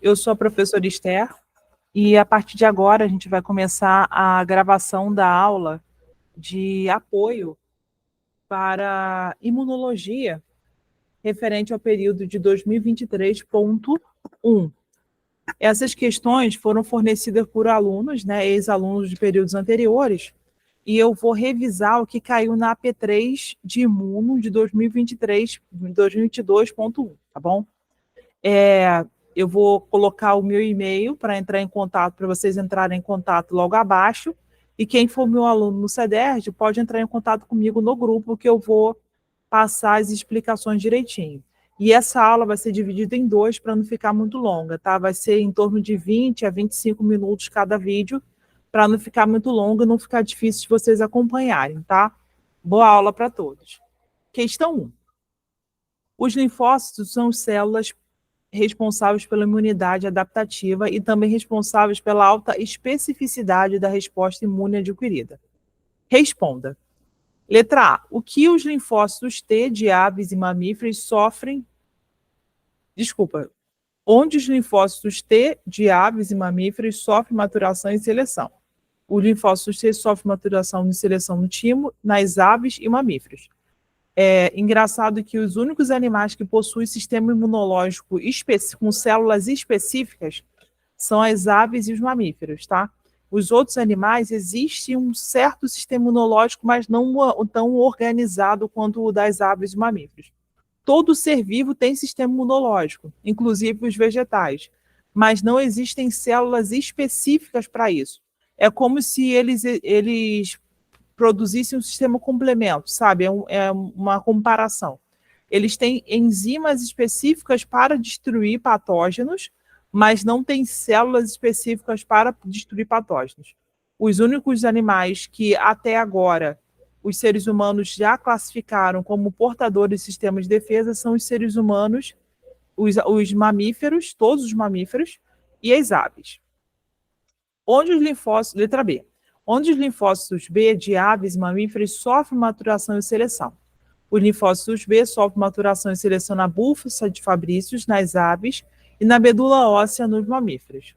Eu sou a professora Esther e a partir de agora a gente vai começar a gravação da aula de apoio para imunologia referente ao período de 2023.1. Essas questões foram fornecidas por alunos, né, ex-alunos de períodos anteriores, e eu vou revisar o que caiu na AP3 de imuno de 2022.1, tá bom? Eu vou colocar o meu e-mail para entrar em contato, para vocês entrarem em contato logo abaixo. E quem for meu aluno no CEDERJ pode entrar em contato comigo no grupo, que eu vou passar as explicações direitinho. E essa aula vai ser dividida em dois para não ficar muito longa, tá? Vai ser em torno de 20 a 25 minutos cada vídeo, para não ficar muito longa e não ficar difícil de vocês acompanharem, tá? Boa aula para todos. Questão 1. Os linfócitos são células responsáveis pela imunidade adaptativa e também responsáveis pela alta especificidade da resposta imune adquirida. Responda. Letra A. O que os linfócitos T de aves e mamíferos sofrem... Onde os linfócitos T de aves e mamíferos sofrem maturação e seleção? Os linfócitos T sofrem maturação e seleção no timo, nas aves e mamíferos. É engraçado que os únicos animais que possuem sistema imunológico com células específicas são as aves e os mamíferos, tá? Os outros animais, existe um certo sistema imunológico, mas não tão organizado quanto o das aves e mamíferos. Todo ser vivo tem sistema imunológico, inclusive os vegetais, mas não existem células específicas para isso. É como se eles produzissem um sistema complemento, sabe? É uma comparação. Eles têm enzimas específicas para destruir patógenos, mas não têm células específicas para destruir patógenos. Os únicos animais que até agora os seres humanos já classificaram como portadores de sistemas de defesa são os seres humanos, os mamíferos, todos os mamíferos, e as aves. Onde os linfócitos, letra B, onde os linfócitos B de aves e mamíferos sofrem maturação e seleção? Os linfócitos B sofrem maturação e seleção na búfala de Fabrícios, nas aves, e na medula óssea nos mamíferos.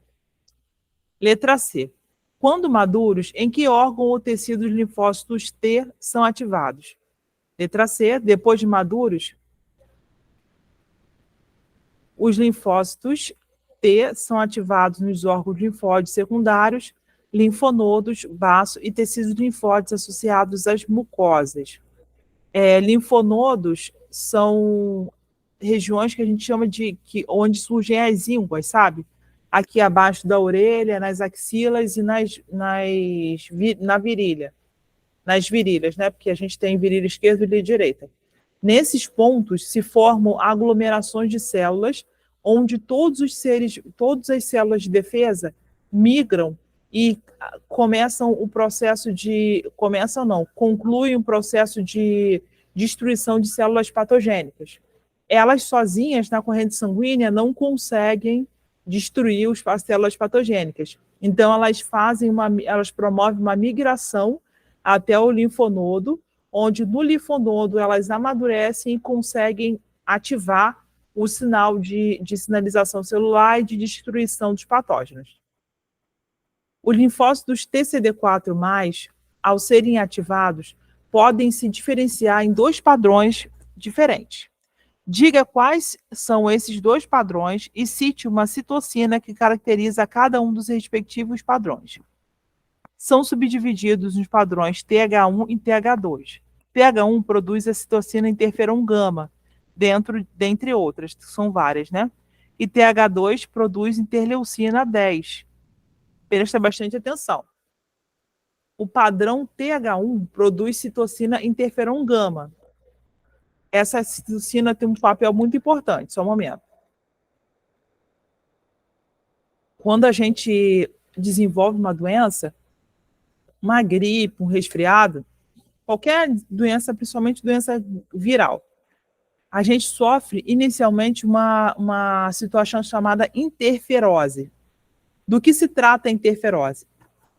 Letra C. Quando maduros, em que órgão ou tecido os linfócitos T são ativados? Letra C. Depois de maduros, os linfócitos T são ativados nos órgãos linfóides secundários, linfonodos, baço e tecidos linfóides associados às mucosas. Linfonodos são regiões que a gente chama de onde surgem as ínguas, sabe? Aqui abaixo da orelha, nas axilas e na virilha. Nas virilhas, né? Porque a gente tem virilha esquerda e virilha direita. Nesses pontos se formam aglomerações de células, onde todas as células de defesa migram e concluem um processo de destruição de células patogênicas. Elas sozinhas, na corrente sanguínea, não conseguem destruir as células patogênicas. Então, elas promovem uma migração até o linfonodo, onde no linfonodo elas amadurecem e conseguem ativar o sinal de sinalização celular e de destruição dos patógenos. Os linfócitos TCD4+, ao serem ativados, podem se diferenciar em dois padrões diferentes. Diga quais são esses dois padrões e cite uma citocina que caracteriza cada um dos respectivos padrões. São subdivididos nos padrões TH1 e TH2. TH1 produz a citocina interferon gama, dentre outras, que são várias, né? E TH2 produz interleucina 10. Presta bastante atenção. O padrão TH1 produz citocina interferon gama. Essa citocina tem um papel muito importante, só um momento. Quando a gente desenvolve uma doença, uma gripe, um resfriado, qualquer doença, principalmente doença viral, a gente sofre inicialmente uma situação chamada interferose. Do que se trata a interferose?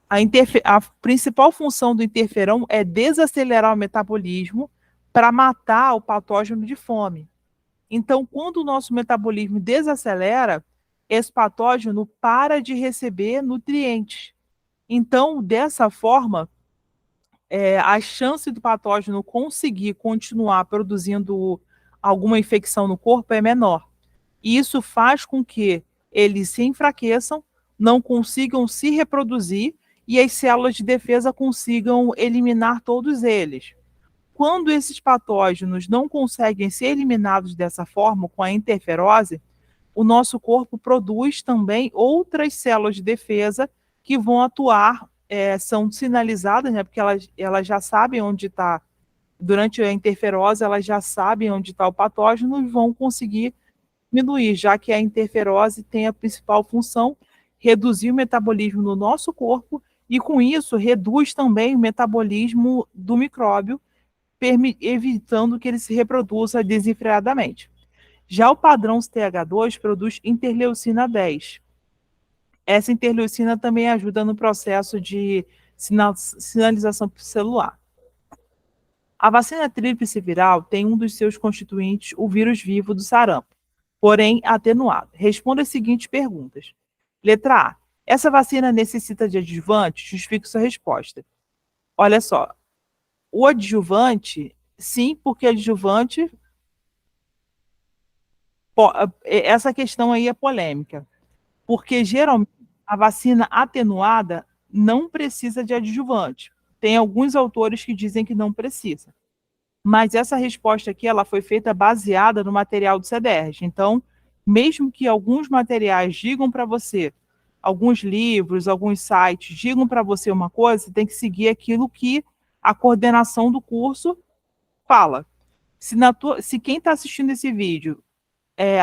A principal função do interferão é desacelerar o metabolismo para matar o patógeno de fome. Então, quando o nosso metabolismo desacelera, esse patógeno para de receber nutrientes. Então, dessa forma, a chance do patógeno conseguir continuar produzindo alguma infecção no corpo é menor. E isso faz com que eles se enfraqueçam, não consigam se reproduzir e as células de defesa consigam eliminar todos eles. Quando esses patógenos não conseguem ser eliminados dessa forma, com a interferose, o nosso corpo produz também outras células de defesa que vão atuar, são sinalizadas, né, porque elas já sabem onde está, durante a interferose, elas já sabem onde está o patógeno e vão conseguir diminuir, já que a interferose tem a principal função reduzir o metabolismo no nosso corpo e, com isso, reduz também o metabolismo do micróbio, evitando que ele se reproduza desenfreadamente. Já o padrão CTH2 produz interleucina 10. Essa interleucina também ajuda no processo de sinalização celular. A vacina tríplice viral tem um dos seus constituintes o vírus vivo do sarampo, porém atenuado. Responda as seguintes perguntas. Letra A. Essa vacina necessita de adjuvante? Justifique sua resposta. Olha só, o adjuvante, sim, porque adjuvante, essa questão aí é polêmica, porque geralmente a vacina atenuada não precisa de adjuvante. Tem alguns autores que dizem que não precisa. Mas essa resposta aqui ela foi feita baseada no material do CDERJ. Então, mesmo que alguns materiais digam para você, alguns livros, alguns sites digam para você uma coisa, você tem que seguir aquilo que a coordenação do curso fala. Se quem está assistindo esse vídeo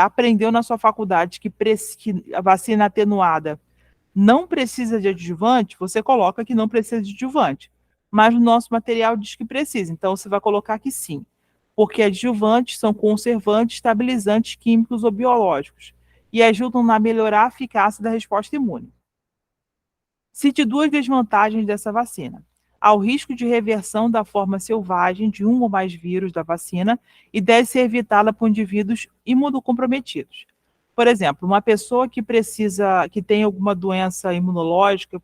aprendeu na sua faculdade que a vacina atenuada não precisa de adjuvante, você coloca que não precisa de adjuvante. Mas o nosso material diz que precisa, então você vai colocar que sim. Porque adjuvantes são conservantes, estabilizantes químicos ou biológicos e ajudam a melhorar a eficácia da resposta imune. Cite duas desvantagens dessa vacina. Há o risco de reversão da forma selvagem de um ou mais vírus da vacina e deve ser evitada por indivíduos imunocomprometidos. Por exemplo, uma pessoa que tem alguma doença imunológica,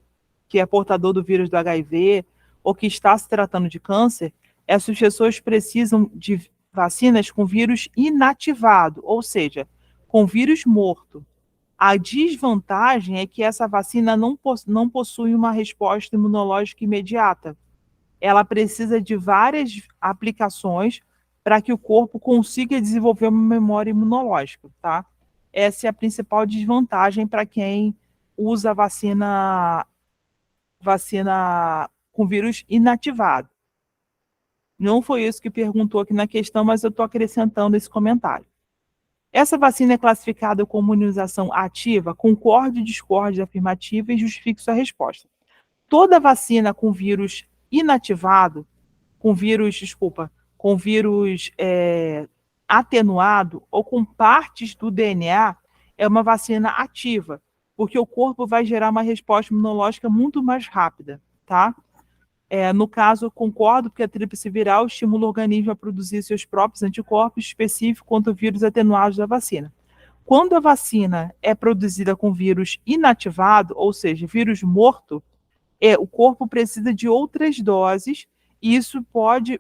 que é portador do vírus do HIV ou que está se tratando de câncer, essas pessoas precisam de vacinas com vírus inativado, ou seja, com vírus morto. A desvantagem é que essa vacina não possui uma resposta imunológica imediata. Ela precisa de várias aplicações para que o corpo consiga desenvolver uma memória imunológica, tá? Essa é a principal desvantagem para quem usa vacina com vírus inativado. Não foi isso que perguntou aqui na questão, mas eu estou acrescentando esse comentário. Essa vacina é classificada como imunização ativa? Concorde, discorde, afirmativa e justifique sua resposta. Toda vacina com vírus inativado, com vírus atenuado ou com partes do DNA é uma vacina ativa, porque o corpo vai gerar uma resposta imunológica muito mais rápida, tá? No caso, concordo, porque a tríplice viral estimula o organismo a produzir seus próprios anticorpos específicos contra vírus atenuados da vacina. Quando a vacina é produzida com vírus inativado, ou seja, vírus morto, o corpo precisa de outras doses, e isso pode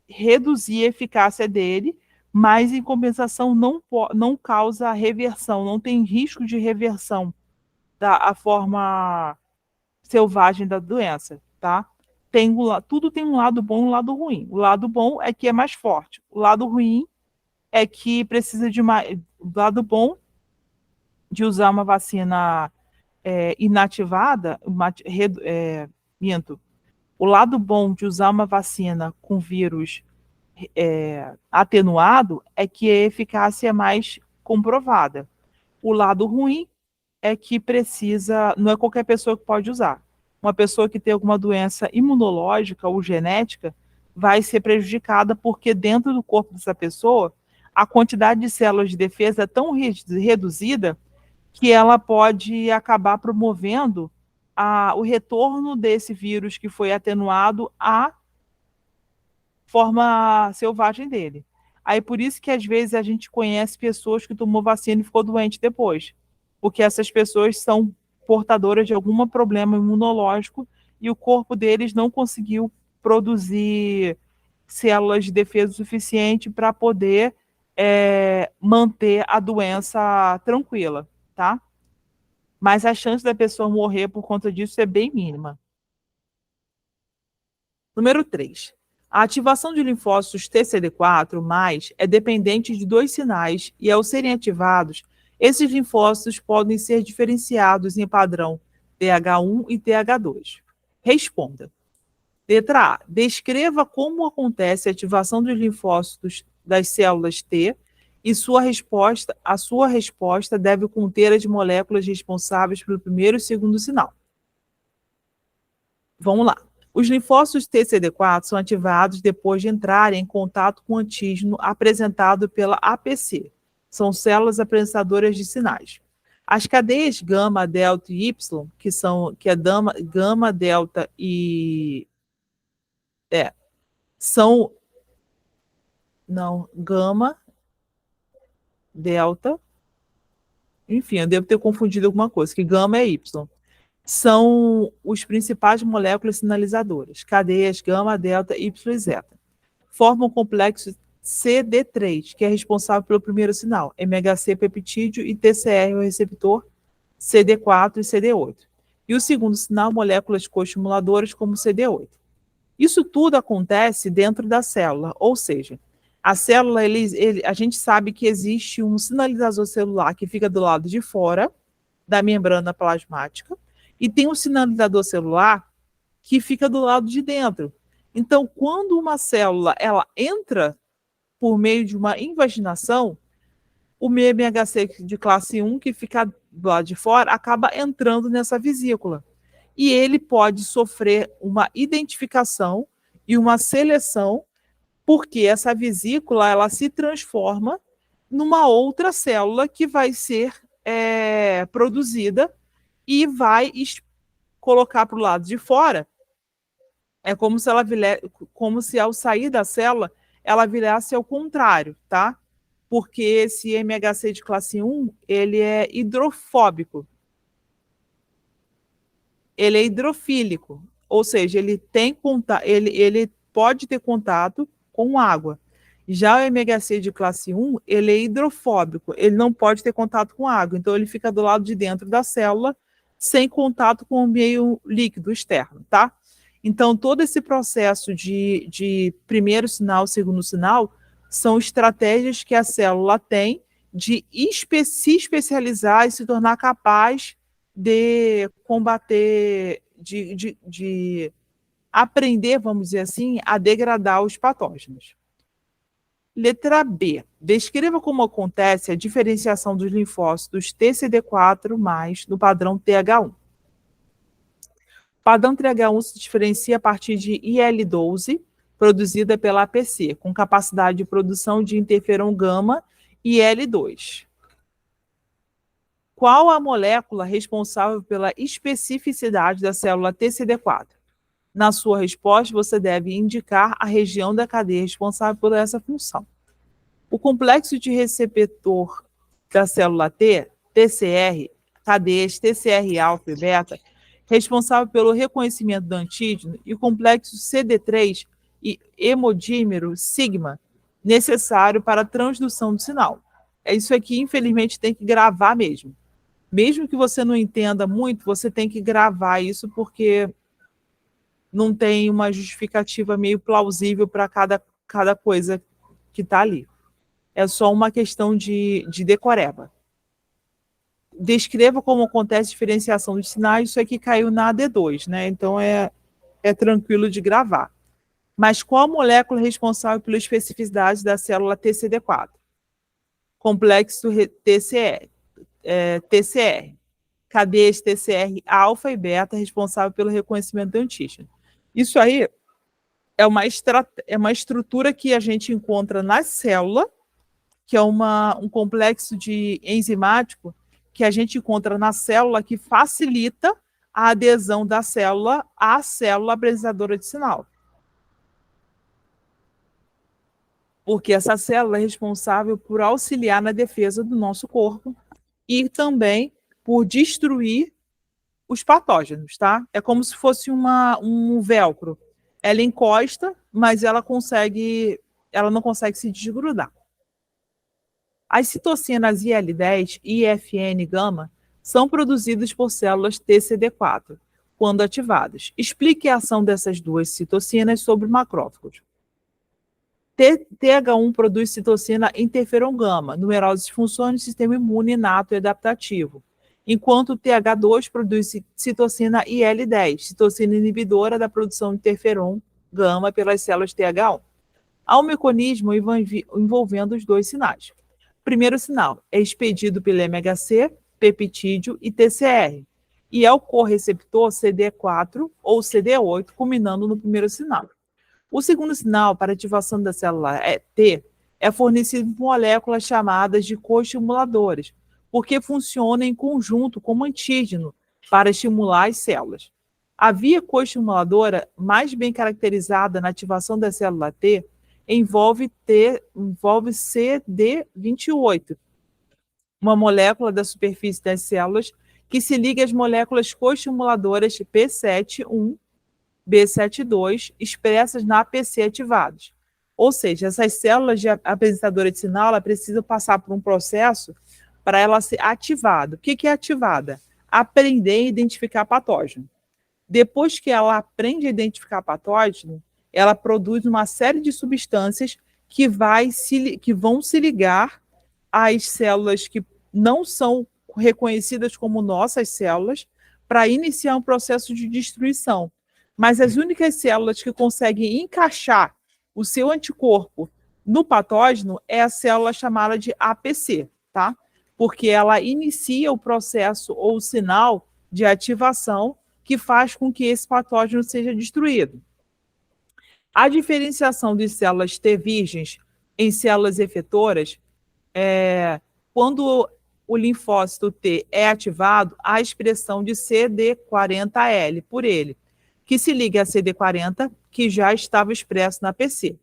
reduzir a eficácia dele, mas em compensação não causa reversão, não tem risco de reversão da forma selvagem da doença, tá? Tudo tem um lado bom e um lado ruim. O lado bom é que é mais forte. O lado ruim é que precisa de mais. O lado bom de usar uma vacina inativada, minto. O lado bom de usar uma vacina com vírus atenuado é que a eficácia é mais comprovada. O lado ruim é que não é qualquer pessoa que pode usar. Uma pessoa que tem alguma doença imunológica ou genética vai ser prejudicada porque dentro do corpo dessa pessoa a quantidade de células de defesa é tão reduzida que ela pode acabar promovendo o retorno desse vírus que foi atenuado à forma selvagem dele. Aí por isso que às vezes a gente conhece pessoas que tomou vacina e ficou doente depois. porque essas pessoas são portadoras de algum problema imunológico e o corpo deles não conseguiu produzir células de defesa suficiente para poder manter a doença tranquila, tá? Mas a chance da pessoa morrer por conta disso é bem mínima. Número 3. A ativação de linfócitos TCD4+ é dependente de dois sinais e, ao serem ativados, esses linfócitos podem ser diferenciados em padrão TH1 e TH2. Responda. Letra A. Descreva como acontece a ativação dos linfócitos das células T e a sua resposta deve conter as moléculas responsáveis pelo primeiro e segundo sinal. Vamos lá. Os linfócitos TCD4 são ativados depois de entrarem em contato com o antígeno apresentado pela APC. São células apresentadoras de sinais. As cadeias gama, delta e Y, gama, delta e são gama, delta, enfim, eu devo ter confundido alguma coisa, que gama é Y. São os principais moléculas sinalizadoras, cadeias gama, delta, Y e zeta. Formam o complexo CD3, que é responsável pelo primeiro sinal, MHC peptídeo e TCR, o receptor CD4 e CD8. E o segundo sinal, moléculas coestimuladoras como CD8. Isso tudo acontece dentro da célula, ou seja, a célula, a gente sabe que existe um sinalizador celular que fica do lado de fora da membrana plasmática e tem um sinalizador celular que fica do lado de dentro. Então, quando uma célula ela entra por meio de uma invaginação, o MHC de classe 1, que fica do lado de fora, acaba entrando nessa vesícula. E ele pode sofrer uma identificação e uma seleção, porque essa vesícula ela se transforma numa outra célula que vai ser produzida e vai colocar para o lado de fora. É como se ao sair da célula ela virasse ao contrário, tá? Porque esse MHC de classe 1, ele é hidrofóbico. Ele é hidrofílico, ou seja, ele pode ter contato com água. Já o MHC de classe 1, ele é hidrofóbico, ele não pode ter contato com água, então ele fica do lado de dentro da célula, sem contato com o meio líquido externo, tá? Então, todo esse processo de primeiro sinal, segundo sinal, são estratégias que a célula tem de se especializar e se tornar capaz de combater, de aprender, vamos dizer assim, a degradar os patógenos. Letra B. Descreva como acontece a diferenciação dos linfócitos TCD4+ no padrão TH1. O padrão TH1 se diferencia a partir de IL-12, produzida pela APC, com capacidade de produção de interferon gama e IL-2. Qual a molécula responsável pela especificidade da célula TCD4? Na sua resposta, você deve indicar a região da cadeia responsável por essa função. O complexo de receptor da célula T, TCR, cadeias TCR-alfa e beta, responsável pelo reconhecimento do antígeno, e o complexo CD3 e hemodímero sigma, necessário para a transdução do sinal. É isso aqui, infelizmente, tem que gravar mesmo. Mesmo que você não entenda muito, você tem que gravar isso, porque não tem uma justificativa meio plausível para cada coisa que está ali. É só uma questão de decoreba. Descreva como acontece a diferenciação dos sinais. Isso aqui caiu na AD2, né? Então é tranquilo de gravar. Mas qual a molécula responsável pela especificidade da célula TCD4? Complexo TCR. Cadeias TCR alfa e beta responsável pelo reconhecimento do antígeno. Isso aí é uma estrutura que a gente encontra na célula, que é um complexo enzimático que a gente encontra na célula que facilita a adesão da célula à célula apresentadora de sinal. Porque essa célula é responsável por auxiliar na defesa do nosso corpo e também por destruir os patógenos, tá? É como se fosse um velcro. Ela encosta, mas ela não consegue se desgrudar. As citocinas IL-10 e IFN-gama são produzidas por células TCD4, quando ativadas. Explique a ação dessas duas citocinas sobre macrófagos. TH1 produz citocina interferon-gama, numerosas funções do sistema imune inato e adaptativo, enquanto o TH2 produz citocina IL-10, citocina inibidora da produção de interferon-gama pelas células TH1. Há um mecanismo envolvendo os dois sinais. O primeiro sinal é expedido pelo MHC, peptídeo e TCR, e é o correceptor CD4 ou CD8, culminando no primeiro sinal. O segundo sinal para ativação da célula T é fornecido por moléculas chamadas de coestimuladores, porque funcionam em conjunto como antígeno para estimular as células. A via coestimuladora mais bem caracterizada na ativação da célula T envolve CD28, uma molécula da superfície das células que se liga às moléculas coestimuladoras P7-1, B7-2, expressas na APC ativadas. Ou seja, essas células de apresentadora de sinal, ela precisa passar por um processo para ela ser ativada. O que é ativada? Aprender a identificar patógeno. Depois que ela aprende a identificar patógeno, ela produz uma série de substâncias que vão se ligar às células que não são reconhecidas como nossas células para iniciar um processo de destruição. Mas as únicas células que conseguem encaixar o seu anticorpo no patógeno é a célula chamada de APC, tá? Porque ela inicia o processo ou o sinal de ativação que faz com que esse patógeno seja destruído. A diferenciação de células T virgens em células efetoras quando o linfócito T é ativado, há a expressão de CD40L por ele, que se liga a CD40, que já estava expresso na PC.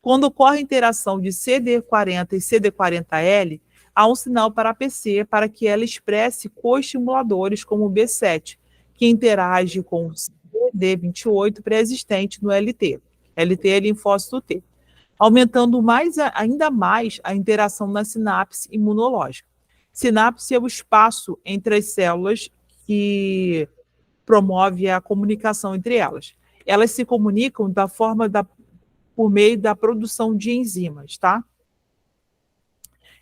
Quando ocorre a interação de CD40 e CD40L, há um sinal para a PC para que ela expresse coestimuladores como o B7, que interage com o CD28 pré-existente no LT. LT é linfócito T, aumentando ainda mais a interação na sinapse imunológica. Sinapse é o espaço entre as células que promove a comunicação entre elas. Elas se comunicam por meio da produção de enzimas, tá?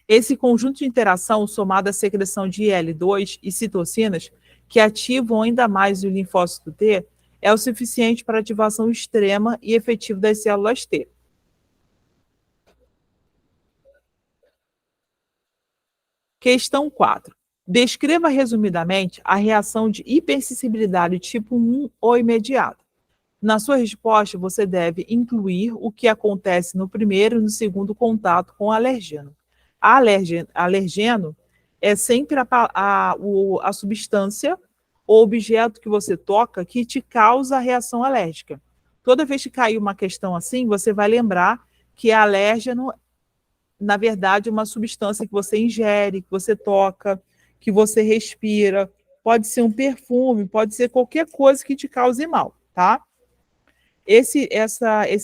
Esse conjunto de interação, somado à secreção de IL-2 e citocinas, que ativam ainda mais o linfócito T, é o suficiente para a ativação extrema e efetiva das células T. Questão 4. Descreva resumidamente a reação de hipersensibilidade tipo 1 ou imediata. Na sua resposta, você deve incluir o que acontece no primeiro e no segundo contato com o alergeno. Alergeno é sempre a substância ou objeto que você toca que te causa a reação alérgica. Toda vez que cair uma questão assim, você vai lembrar que alérgeno, na verdade, é uma substância que você ingere, que você toca, que você respira. Pode ser um perfume, pode ser qualquer coisa que te cause mal, tá? Esse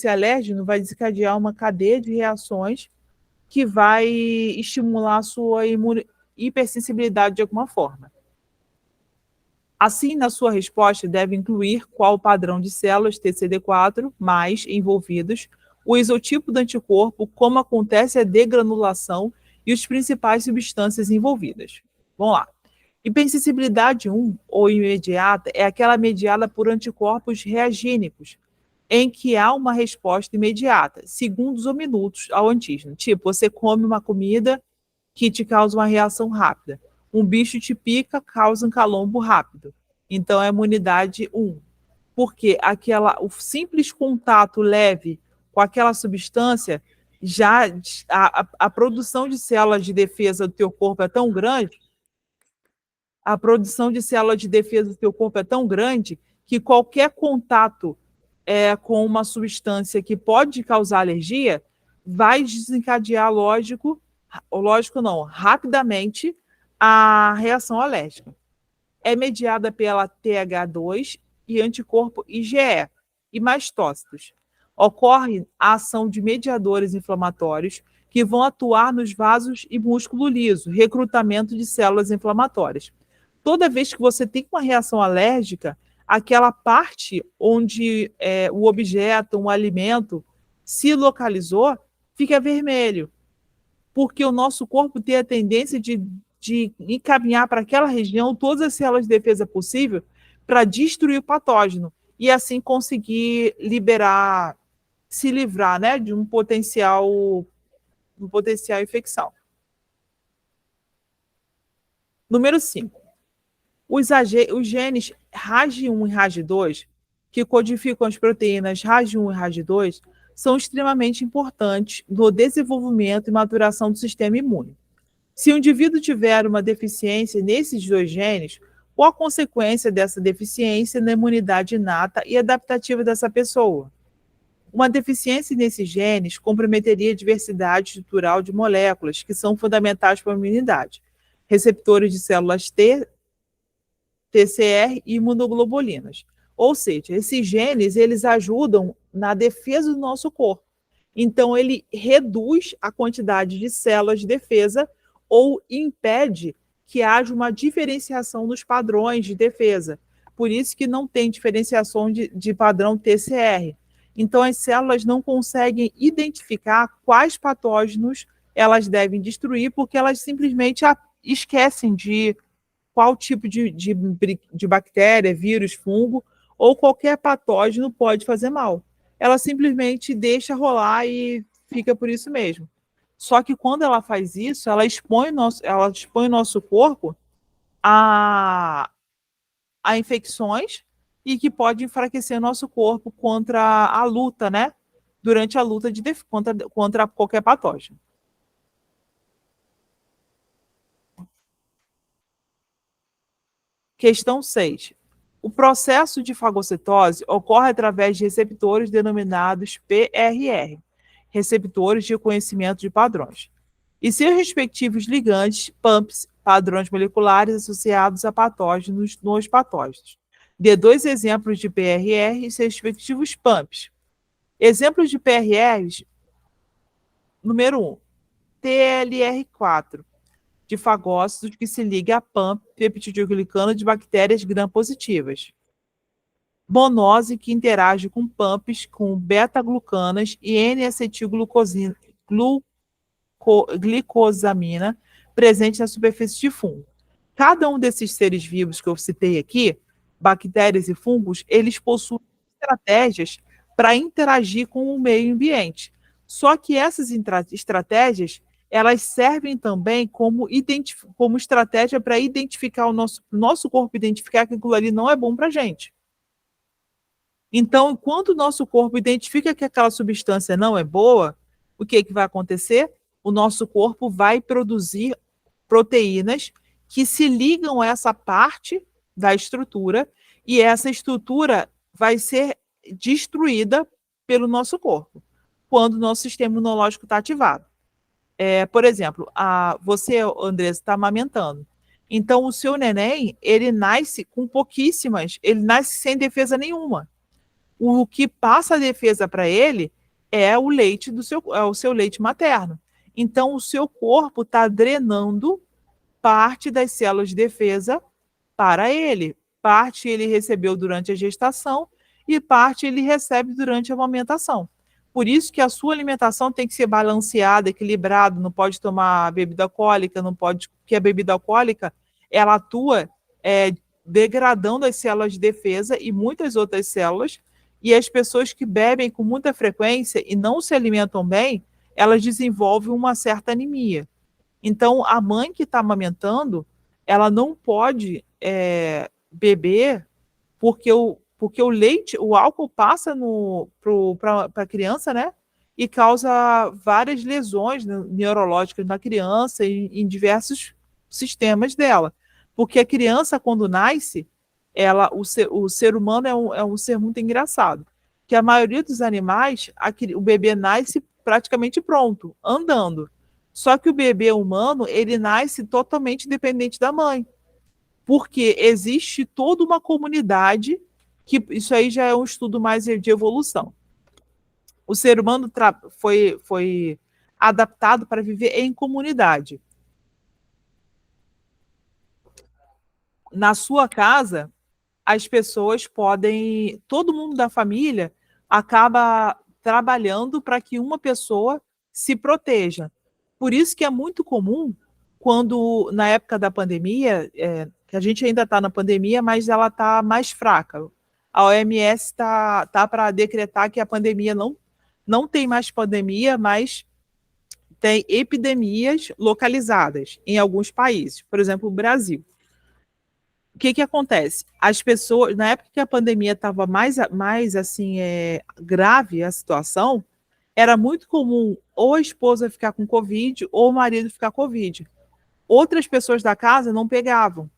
alérgeno vai desencadear uma cadeia de reações que vai estimular a sua hipersensibilidade de alguma forma. Assim, na sua resposta, deve incluir qual o padrão de células TCD4 mais envolvidos, o isotipo do anticorpo, como acontece a degranulação e as principais substâncias envolvidas. Vamos lá. Hipersensibilidade 1 ou imediata é aquela mediada por anticorpos reagínicos, em que há uma resposta imediata, segundos ou minutos ao antígeno. Tipo, você come uma comida que te causa uma reação rápida. Um bicho te pica, causa um calombo rápido. Então, é imunidade 1. Porque o simples contato leve com aquela substância, já a produção de células de defesa do teu corpo é tão grande, que qualquer contato com uma substância que pode causar alergia vai desencadear, rapidamente, A reação alérgica é mediada pela TH2 e anticorpo IgE e mastócitos. Ocorre a ação de mediadores inflamatórios que vão atuar nos vasos e músculo liso, recrutamento de células inflamatórias. Toda vez que você tem uma reação alérgica, aquela parte onde o objeto, um alimento, se localizou, fica vermelho, porque o nosso corpo tem a tendência de encaminhar para aquela região todas as células de defesa possível para destruir o patógeno e assim conseguir liberar, se livrar, né, de um potencial infecção. Número 5. Os genes RAG1 e RAG2, que codificam as proteínas RAG1 e RAG2, são extremamente importantes no desenvolvimento e maturação do sistema imune. Se o indivíduo tiver uma deficiência nesses dois genes, qual a consequência dessa deficiência na imunidade inata e adaptativa dessa pessoa? Uma deficiência nesses genes comprometeria a diversidade estrutural de moléculas que são fundamentais para a imunidade, receptores de células T, TCR e imunoglobulinas. Ou seja, esses genes, eles ajudam na defesa do nosso corpo. Então, ele reduz a quantidade de células de defesa ou impede que haja uma diferenciação nos padrões de defesa. Por isso que não tem diferenciação de padrão TCR. Então, as células não conseguem identificar quais patógenos elas devem destruir, porque elas simplesmente esquecem de qual tipo de bactéria, vírus, fungo ou qualquer patógeno pode fazer mal. Ela simplesmente deixa rolar e fica por isso mesmo. Só que quando ela faz isso, ela expõe o nosso corpo a infecções e que pode enfraquecer o nosso corpo contra a luta, né? Durante a luta contra qualquer patógeno. Questão 6. O processo de fagocitose ocorre através de receptores denominados PRR, receptores de reconhecimento de padrões, e seus respectivos ligantes, PAMPs, padrões moleculares associados a patógenos nos patógenos. Dê 2 exemplos de PRR e seus respectivos PAMPs. Exemplos de PRRs, número 1, TLR4, de fagócitos que se liga a PAMP, peptidoglicano de bactérias gram-positivas. Monose, que interage com PAMPs, com beta-glucanas e N-acetilglicosamina, presente na superfície de fungo. Cada um desses seres vivos que eu citei aqui, bactérias e fungos, eles possuem estratégias para interagir com o meio ambiente. Só que essas estratégias, elas servem também como estratégia para identificar nosso corpo, identificar que aquilo ali não é bom para a gente. Então, enquanto o nosso corpo identifica que aquela substância não é boa, o que vai acontecer? O nosso corpo vai produzir proteínas que se ligam a essa parte da estrutura e essa estrutura vai ser destruída pelo nosso corpo quando o nosso sistema imunológico está ativado. Por exemplo, você, Andressa, está amamentando. Então, o seu neném, ele nasce com pouquíssimas, ele nasce sem defesa nenhuma. O que passa a defesa para ele é o leite o seu leite materno. Então, o seu corpo está drenando parte das células de defesa para ele. Parte ele recebeu durante a gestação e parte ele recebe durante a amamentação. Por isso que a sua alimentação tem que ser balanceada, equilibrada, não pode tomar bebida alcoólica, porque a bebida alcoólica, ela atua degradando as células de defesa e muitas outras células, e as pessoas que bebem com muita frequência e não se alimentam bem, elas desenvolvem uma certa anemia. Então, a mãe que está amamentando, ela não pode beber porque o leite, o álcool passa para a criança, né? E causa várias lesões neurológicas na criança e em diversos sistemas dela. Porque a criança, quando nasce, o ser humano é um ser muito engraçado. Que a maioria dos animais, o bebê nasce praticamente pronto, andando. Só que o bebê humano, ele nasce totalmente dependente da mãe, porque existe toda uma comunidade, que isso aí já é um estudo mais de evolução. O ser humano foi adaptado para viver em comunidade. Na sua casa, as pessoas podem, todo mundo da família acaba trabalhando para que uma pessoa se proteja. Por isso que é muito comum quando, na época da pandemia, que a gente ainda está na pandemia, mas ela está mais fraca. A OMS tá para decretar que a pandemia não tem mais pandemia, mas tem epidemias localizadas em alguns países, por exemplo, o Brasil. O que acontece? As pessoas, na época que a pandemia estava mais assim, grave a situação, era muito comum ou a esposa ficar com Covid ou o marido ficar com Covid. Outras pessoas da casa não pegavam.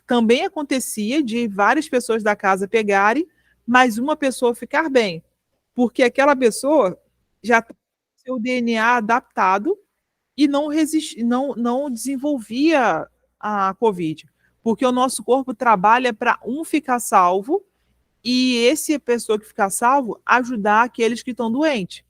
Também acontecia de várias pessoas da casa pegarem, mas uma pessoa ficar bem, porque aquela pessoa já tem seu DNA adaptado e não desenvolvia a Covid, porque o nosso corpo trabalha para um ficar salvo e esse pessoa que ficar salvo ajudar aqueles que estão doentes.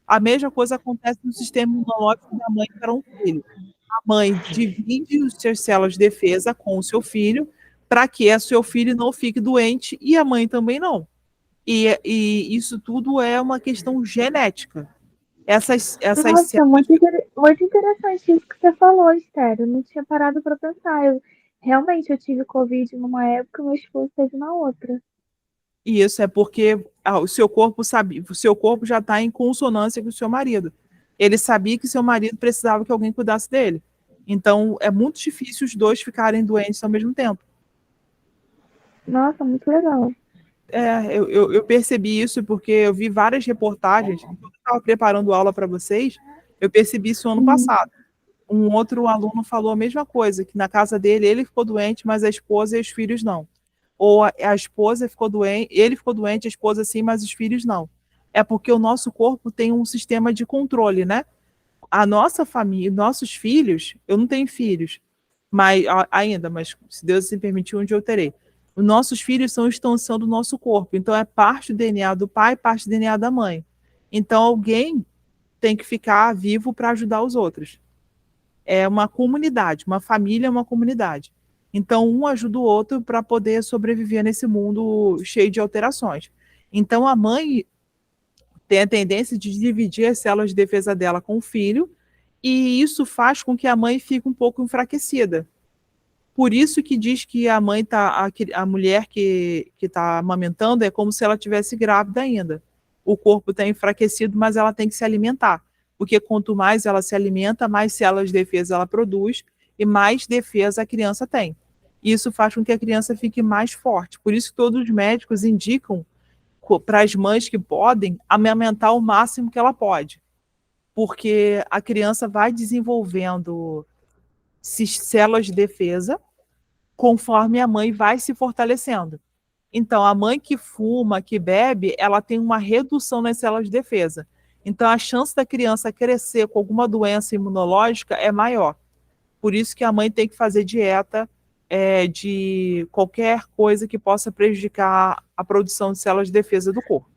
A mesma coisa acontece no sistema imunológico da mãe para um filho. A mãe divide as suas células de defesa com o seu filho para que o seu filho não fique doente e a mãe também não. E isso tudo é uma questão genética. Essas Nossa, muito interessante isso que você falou, Esther. Eu não tinha parado para pensar. Realmente, eu tive Covid numa época e meu esposo teve na outra. E isso é porque o seu corpo sabia, o seu corpo já está em consonância com o seu marido. Ele sabia que seu marido precisava que alguém cuidasse dele. Então é muito difícil os dois ficarem doentes ao mesmo tempo. Nossa, muito legal. Eu percebi isso porque eu vi várias reportagens. Quando eu estava preparando aula para vocês, eu percebi isso ano passado. Um outro aluno falou a mesma coisa, que na casa dele ele ficou doente, mas a esposa e os filhos não. Ou a esposa ficou doente, ele ficou doente, a esposa sim, mas os filhos não. É porque o nosso corpo tem um sistema de controle, né? A nossa família, nossos filhos, eu não tenho filhos, mas se Deus assim permitir, um dia eu terei. Os nossos filhos são extensão do nosso corpo, então é parte do DNA do pai, parte do DNA da mãe. Então alguém tem que ficar vivo para ajudar os outros. É uma comunidade, uma família é uma comunidade. Então, um ajuda o outro para poder sobreviver nesse mundo cheio de alterações. Então, a mãe tem a tendência de dividir as células de defesa dela com o filho, e isso faz com que a mãe fique um pouco enfraquecida. Por isso que diz que a mãe a mulher que está amamentando é como se ela tivesse grávida ainda. O corpo está enfraquecido, mas ela tem que se alimentar, porque quanto mais ela se alimenta, mais células de defesa ela produz e mais defesa a criança tem. Isso faz com que a criança fique mais forte. Por isso que todos os médicos indicam para as mães que podem amamentar o máximo que ela pode, porque a criança vai desenvolvendo células de defesa conforme a mãe vai se fortalecendo. Então, a mãe que fuma, que bebe, ela tem uma redução nas células de defesa. Então, a chance da criança crescer com alguma doença imunológica é maior. Por isso que a mãe tem que fazer dieta de qualquer coisa que possa prejudicar a produção de células de defesa do corpo.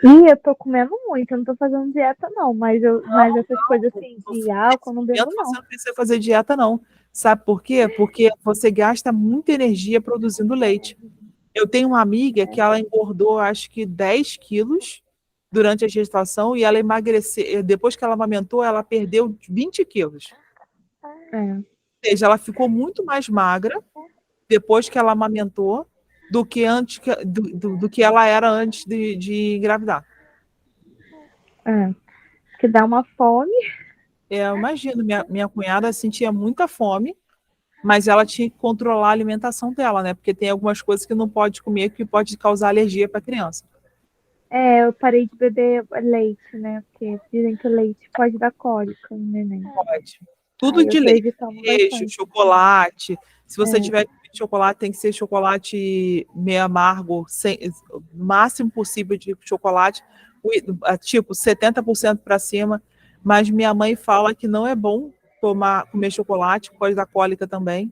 E eu tô comendo muito, eu não tô fazendo dieta, não, mas essas coisas assim de álcool eu não bebo, não. Você não precisa fazer dieta, não. Sabe por quê? Porque você gasta muita energia produzindo leite. Eu tenho uma amiga que ela engordou, acho que 10 quilos durante a gestação e ela emagreceu. Depois que ela amamentou, ela perdeu 20 quilos. Ou seja, ela ficou muito mais magra depois que ela amamentou do que antes do que ela era antes de engravidar. Que dá uma fome. Eu imagino, minha cunhada sentia muita fome, mas ela tinha que controlar a alimentação dela, né? Porque tem algumas coisas que não pode comer que pode causar alergia para a criança. Eu parei de beber leite, né? Porque dizem que o leite pode dar cólica no neném. Pode. Tudo de leite, queijo, bastante. chocolate. Se você tiver chocolate, tem que ser chocolate meio amargo, o máximo possível de chocolate, tipo 70% para cima. mas minha mãe fala que não é bom comer chocolate, pode dar cólica também.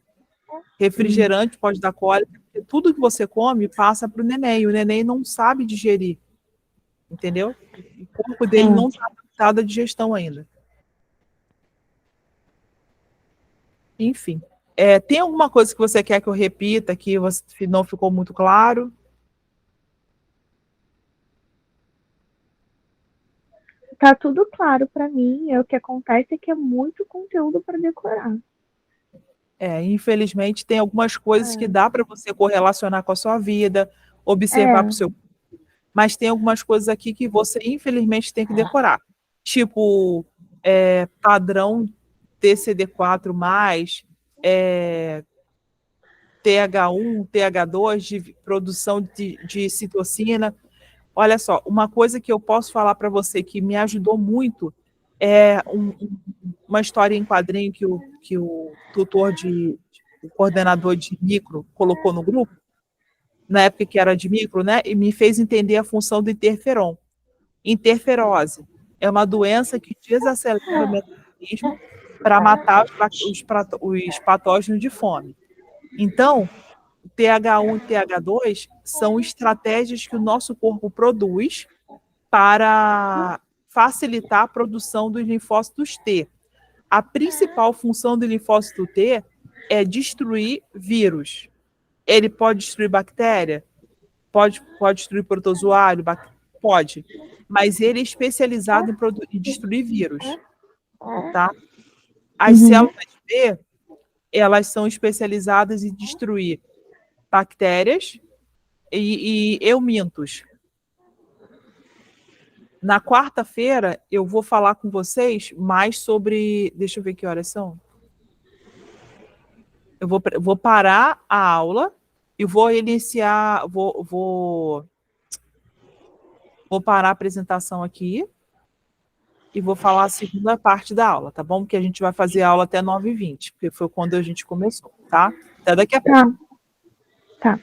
Refrigerante pode dar cólica, porque tudo que você come passa para o neném, e o neném não sabe digerir, entendeu? O corpo dele não está adaptado à digestão ainda. Enfim. Tem alguma coisa que você quer que eu repita que não ficou muito claro? Tá tudo claro para mim. O que acontece é que é muito conteúdo para decorar. Infelizmente, tem algumas coisas que dá para você correlacionar com a sua vida, observar para o seu. Mas tem algumas coisas aqui que você, infelizmente, tem que decorar. Tipo, padrão TCD4+, TH1, TH2, de produção de citocina. Olha só, uma coisa que eu posso falar para você que me ajudou muito é uma história em quadrinho que o tutor o coordenador de micro colocou no grupo, na época que era de micro, né? E me fez entender a função do interferon. Interferose é uma doença que desacelera o metabolismo para matar os patógenos de fome. Então, o TH1 e TH2 são estratégias que o nosso corpo produz para facilitar a produção dos linfócitos T. A principal função do linfócito T é destruir vírus. Ele pode destruir bactéria? Pode destruir protozoário? Pode. Mas ele é especializado em destruir vírus. Tá? As células B, elas são especializadas em destruir bactérias e eumintos. Na quarta-feira, eu vou falar com vocês mais sobre... Deixa eu ver que horas são. Eu vou parar a aula e vou iniciar... Vou parar a apresentação aqui e vou falar a segunda parte da aula, tá bom? Porque a gente vai fazer a aula até 9h20, porque foi quando a gente começou, tá? Até daqui a pouco. Tá.